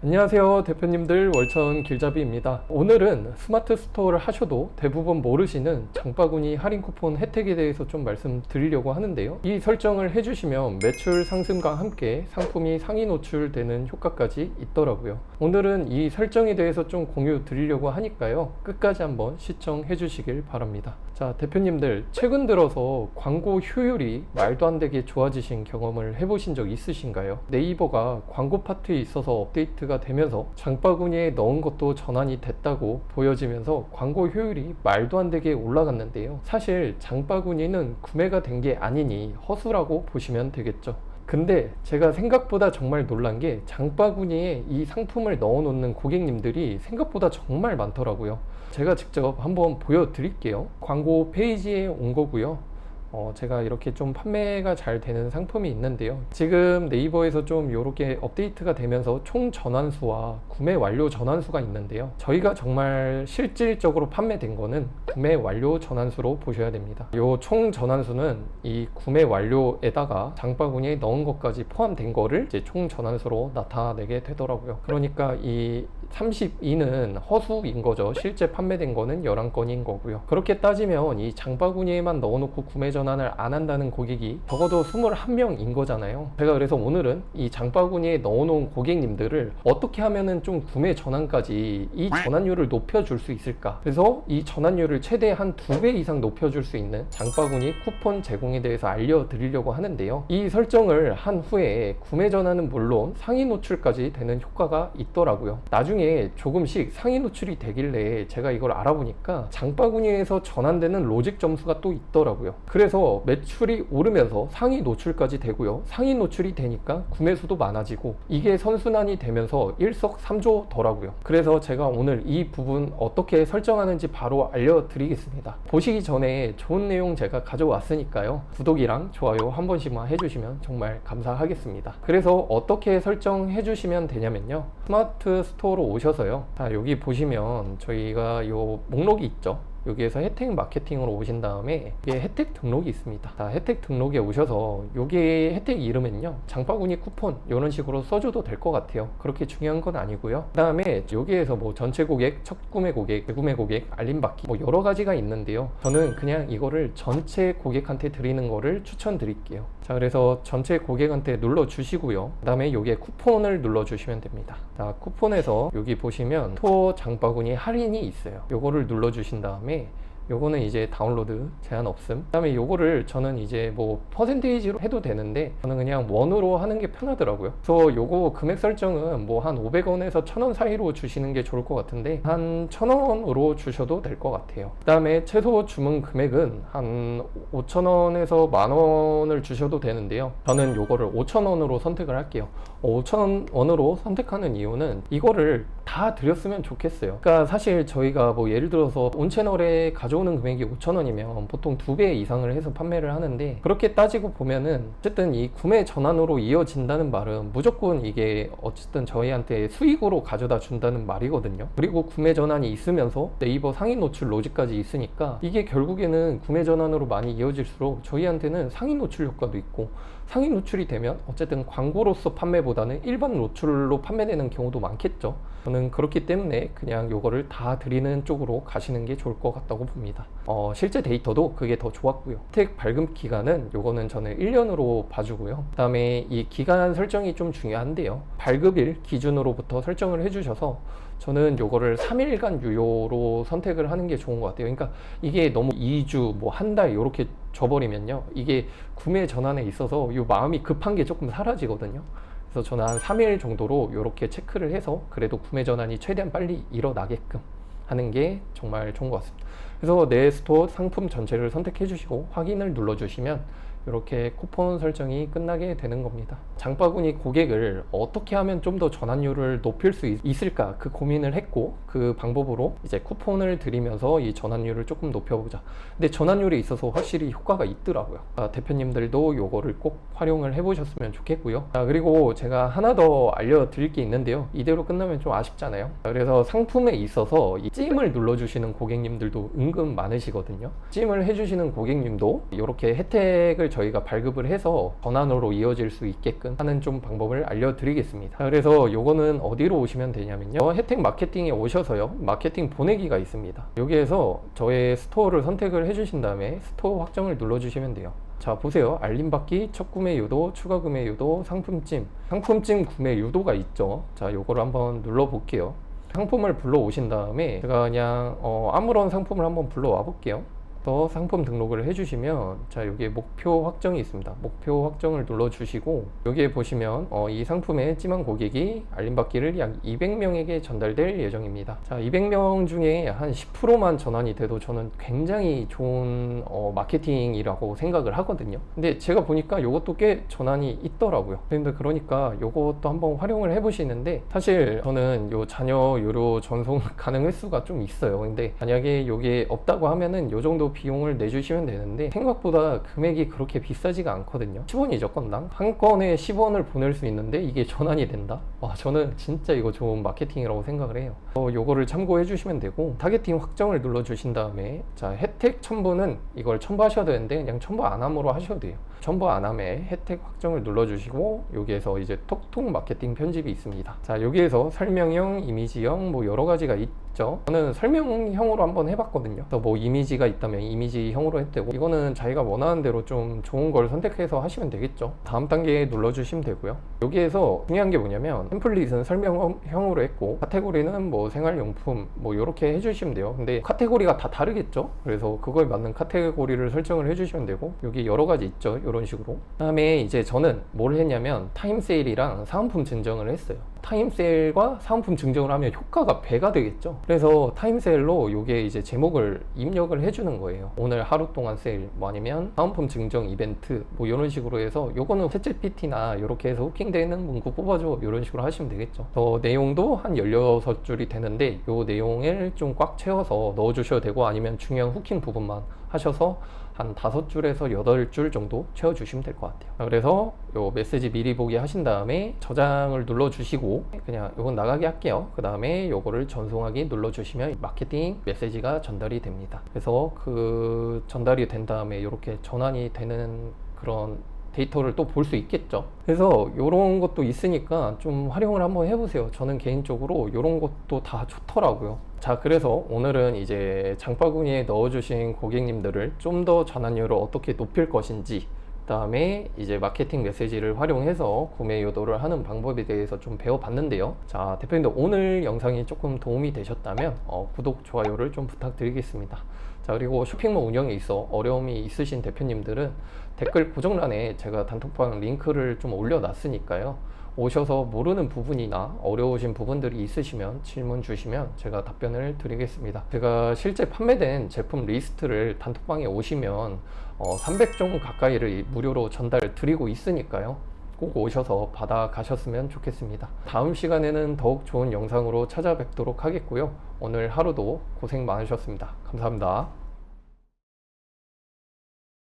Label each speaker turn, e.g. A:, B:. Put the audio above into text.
A: 안녕하세요 대표님들, 월천 길잡이입니다. 오늘은 스마트 스토어를 하셔도 대부분 모르시는 장바구니 할인 쿠폰 혜택에 대해서 좀 말씀드리려고 하는데요, 이 설정을 해주시면 매출 상승과 함께 상품이 상위 노출되는 효과까지 있더라고요. 오늘은 이 설정에 대해서 좀 공유 드리려고 하니까요, 끝까지 한번 시청해 주시길 바랍니다. 자, 대표님들, 최근 들어서 광고 효율이 말도 안 되게 좋아지신 경험을 해보신 적 있으신가요? 네이버가 광고 파트에 있어서 업데이트가 되면서 장바구니에 넣은 것도 전환이 됐다고 보여지면서 광고 효율이 말도 안 되게 올라갔는데요, 사실 장바구니는 구매가 된 게 아니니 허수라고 보시면 되겠죠. 근데 제가 생각보다 정말 놀란 게 장바구니에 이 상품을 넣어 놓는 고객님들이 생각보다 정말 많더라고요. 제가 직접 한번 보여드릴게요. 광고 페이지에 온 거고요. 제가 이렇게 좀 판매가 잘 되는 상품이 있는데요, 지금 네이버에서 좀 이렇게 업데이트가 되면서 총 전환수와 구매 완료 전환수가 있는데요, 저희가 정말 실질적으로 판매된 거는 구매 완료 전환수로 보셔야 됩니다. 이 총 전환수는 이 구매 완료에다가 장바구니에 넣은 것까지 포함된 거를 이제 총 전환수로 나타내게 되더라고요. 그러니까 이 32는 허수인 거죠. 실제 판매된 거는 11건인 거고요. 그렇게 따지면 이 장바구니에만 넣어놓고 구매 전환을 안 한다는 고객이 적어도 21명인 거잖아요. 제가 그래서 오늘은 이 장바구니에 넣어놓은 고객님들을 어떻게 하면은 좀 구매 전환까지 이 전환율을 높여줄 수 있을까, 그래서 이 전환율을 최대 한 2배 이상 높여줄 수 있는 장바구니 쿠폰 제공에 대해서 알려드리려고 하는데요, 이 설정을 한 후에 구매 전환은 물론 상위 노출까지 되는 효과가 있더라고요. 나중에 조금씩 상위 노출이 되길래 제가 이걸 알아보니까 장바구니에서 전환되는 로직 점수가 또 있더라고요. 그래서 매출이 오르면서 상위 노출까지 되고요, 상위 노출이 되니까 구매 수도 많아지고, 이게 선순환이 되면서 일석삼조더라고요. 그래서 제가 오늘 이 부분 어떻게 설정하는지 바로 알려드리겠습니다. 보시기 전에 좋은 내용 제가 가져왔으니까요, 구독이랑 좋아요 한 번씩만 해주시면 정말 감사하겠습니다. 그래서 어떻게 설정해 주시면 되냐면요, 스마트 스토어로 오셔서요, 여기 보시면 저희가 요 목록이 있죠. 여기에서 혜택 마케팅으로 오신 다음에 이게 혜택 등록이 있습니다. 혜택 등록에 오셔서 여기 혜택 이름은요, 장바구니 쿠폰 이런 식으로 써줘도 될 것 같아요. 그렇게 중요한 건 아니고요. 그 다음에 여기에서 뭐 전체 고객, 첫 구매 고객, 재구매 고객, 알림받기 뭐 여러 가지가 있는데요, 저는 그냥 이거를 전체 고객한테 드리는 거를 추천드릴게요. 자, 그래서 전체 고객한테 눌러 주시고요, 그 다음에 여기에 쿠폰을 눌러 주시면 됩니다. 자, 쿠폰에서 여기 보시면 스토어 장바구니 할인이 있어요. 요거를 눌러 주신 다음에 요거는 이제 다운로드 제한 없음. 그 다음에 요거를 저는 이제 뭐 퍼센테이지로 해도 되는데 저는 그냥 원으로 하는 게 편하더라고요. 그래서 요거 금액 설정은 뭐 한 500원에서 1000원 사이로 주시는 게 좋을 것 같은데 한 1000원으로 주셔도 될 것 같아요. 그 다음에 최소 주문 금액은 한 5000원에서 만원을 주셔도 되는데요, 저는 요거를 5000원으로 선택을 할게요. 5000원으로 선택하는 이유는 이거를 다 드렸으면 좋겠어요. 그러니까 사실 저희가 뭐 예를 들어서 온 채널에 가져오는 금액이 5,000원이면 보통 2배 이상을 해서 판매를 하는데, 그렇게 따지고 보면은 어쨌든 이 구매 전환으로 이어진다는 말은 무조건 이게 어쨌든 저희한테 수익으로 가져다 준다는 말이거든요. 그리고 구매 전환이 있으면서 네이버 상위 노출 로직까지 있으니까 이게 결국에는 구매 전환으로 많이 이어질수록 저희한테는 상위 노출 효과도 있고, 상위 노출이 되면 어쨌든 광고로서 판매보다는 일반 노출로 판매되는 경우도 많겠죠. 저는 그렇기 때문에 그냥 요거를 다 드리는 쪽으로 가시는 게 좋을 것 같다고 봅니다. 실제 데이터도 그게 더 좋았고요. 혜택 발급 기간은 요거는 저는 1년으로 봐주고요. 그 다음에 이 기간 설정이 좀 중요한데요, 발급일 기준으로부터 설정을 해주셔서 저는 요거를 3일간 유효로 선택을 하는 게 좋은 것 같아요. 그러니까 이게 너무 2주 뭐 한 달 요렇게 줘버리면요, 이게 구매 전환에 있어서 요 마음이 급한 게 조금 사라지거든요. 그래서 저는 한 3일 정도로 이렇게 체크를 해서 그래도 구매 전환이 최대한 빨리 일어나게끔 하는 게 정말 좋은 것 같습니다. 그래서 내 스토어 상품 전체를 선택해 주시고 확인을 눌러 주시면 이렇게 쿠폰 설정이 끝나게 되는 겁니다. 장바구니 고객을 어떻게 하면 좀 더 전환율을 높일 수 있을까, 그 고민을 했고, 그 방법으로 이제 쿠폰을 드리면서 이 전환율을 조금 높여보자. 근데 전환율에 있어서 확실히 효과가 있더라고요. 대표님들도 요거를 꼭 활용을 해보셨으면 좋겠고요. 그리고 제가 하나 더 알려드릴 게 있는데요, 이대로 끝나면 좀 아쉽잖아요. 그래서 상품에 있어서 이 찜을 눌러주시는 고객님들도 은근 많으시거든요. 찜을 해주시는 고객님도 이렇게 혜택을 저희가 발급을 해서 전환으로 이어질 수 있게끔 하는 좀 방법을 알려드리겠습니다. 그래서 요거는 어디로 오시면 되냐면요, 혜택 마케팅에 오셔서요, 마케팅 보내기가 있습니다. 여기에서 저의 스토어를 선택을 해주신 다음에 스토어 확정을 눌러주시면 돼요. 자, 보세요. 알림받기, 첫 구매 유도, 추가 구매 유도, 상품찜 구매 유도가 있죠. 자, 요거를 한번 눌러 볼게요. 상품을 불러 오신 다음에 제가 그냥 아무런 상품을 한번 불러와 볼게요. 또 상품 등록을 해주시면, 자, 여기에 목표 확정이 있습니다. 목표 확정을 눌러주시고, 여기에 보시면 이 상품의 찜한 고객이 알림받기를 약 200명에게 전달될 예정입니다. 자, 200명 중에 한 10%만 전환이 돼도 저는 굉장히 좋은 마케팅이라고 생각을 하거든요. 근데 제가 보니까 이것도 꽤 전환이 있더라고요. 근데 그러니까 이것도 한번 활용을 해보시는데, 사실 저는 요 자녀 유료 전송 가능 횟수가 좀 있어요. 근데 만약에 이게 없다고 하면은 요 정도 비용을 내주시면 되는데, 생각보다 금액이 그렇게 비싸지가 않거든요. 10원이죠, 건당. 한 건에 10원을 보낼 수 있는데 이게 전환이 된다? 와, 저는 진짜 이거 좋은 마케팅이라고 생각을 해요. 요거를 참고해 주시면 되고, 타겟팅 확정을 눌러 주신 다음에, 자, 혜택 첨부는 이걸 첨부하셔야 되는데 그냥 첨부 안 함으로 하셔도 돼요. 첨부 안 함에 혜택 확정을 눌러 주시고, 여기에서 이제 톡톡 마케팅 편집이 있습니다. 자, 여기에서 설명형, 이미지형 뭐 여러 가지가 있죠. 저는 설명형으로 한번 해봤거든요. 뭐 이미지가 있다면 이미지형으로 했대고, 이거는 자기가 원하는 대로 좀 좋은 걸 선택해서 하시면 되겠죠. 다음 단계에 눌러주시면 되고요. 여기에서 중요한 게 뭐냐면, 템플릿은 설명형으로 했고, 카테고리는 뭐 생활용품 뭐 이렇게 해주시면 돼요. 근데 카테고리가 다 다르겠죠. 그래서 그거에 맞는 카테고리를 설정을 해주시면 되고, 여기 여러 가지 있죠, 이런 식으로. 그다음에 이제 저는 뭘 했냐면 타임세일이랑 사은품 증정을 했어요. 타임세일과 사은품 증정을 하면 효과가 배가 되겠죠. 그래서 타임세일로 요게 이제 제목을 입력을 해주는 거예요. 오늘 하루 동안 세일, 뭐 아니면 사은품 증정 이벤트, 뭐 이런 식으로 해서, 요거는 챗GPT나 이렇게 해서 후킹되는 문구 뽑아줘, 이런 식으로 하시면 되겠죠. 내용도 한 16줄이 되는데, 요 내용을 좀 꽉 채워서 넣어주셔도 되고, 아니면 중요한 후킹 부분만 하셔서 한 5줄에서 8줄 정도 채워주시면 될 것 같아요. 그래서 요 메시지 미리 보기 하신 다음에 저장을 눌러주시고, 그냥 요건 나가게 할게요. 그 다음에 요거를 전송하기 눌러주시면 마케팅 메시지가 전달이 됩니다. 그래서 그 전달이 된 다음에 이렇게 전환이 되는 그런 데이터를 또 볼 수 있겠죠. 그래서 이런 것도 있으니까 좀 활용을 한번 해보세요. 저는 개인적으로 이런 것도 다 좋더라고요. 자, 그래서 오늘은 이제 장바구니에 넣어주신 고객님들을 좀 더 전환율을 어떻게 높일 것인지, 그 다음에 이제 마케팅 메시지를 활용해서 구매 유도를 하는 방법에 대해서 좀 배워봤는데요. 자, 대표님들 오늘 영상이 조금 도움이 되셨다면 구독, 좋아요를 좀 부탁드리겠습니다. 자, 그리고 쇼핑몰 운영에 있어 어려움이 있으신 대표님들은 댓글 고정란에 제가 단톡방 링크를 좀 올려놨으니까요. 오셔서 모르는 부분이나 어려우신 부분들이 있으시면 질문 주시면 제가 답변을 드리겠습니다. 제가 실제 판매된 제품 리스트를 단톡방에 오시면 300종 가까이를 무료로 전달 드리고 있으니까요. 꼭 오셔서 받아 가셨으면 좋겠습니다. 다음 시간에는 더욱 좋은 영상으로 찾아뵙도록 하겠고요. 오늘 하루도 고생 많으셨습니다. 감사합니다.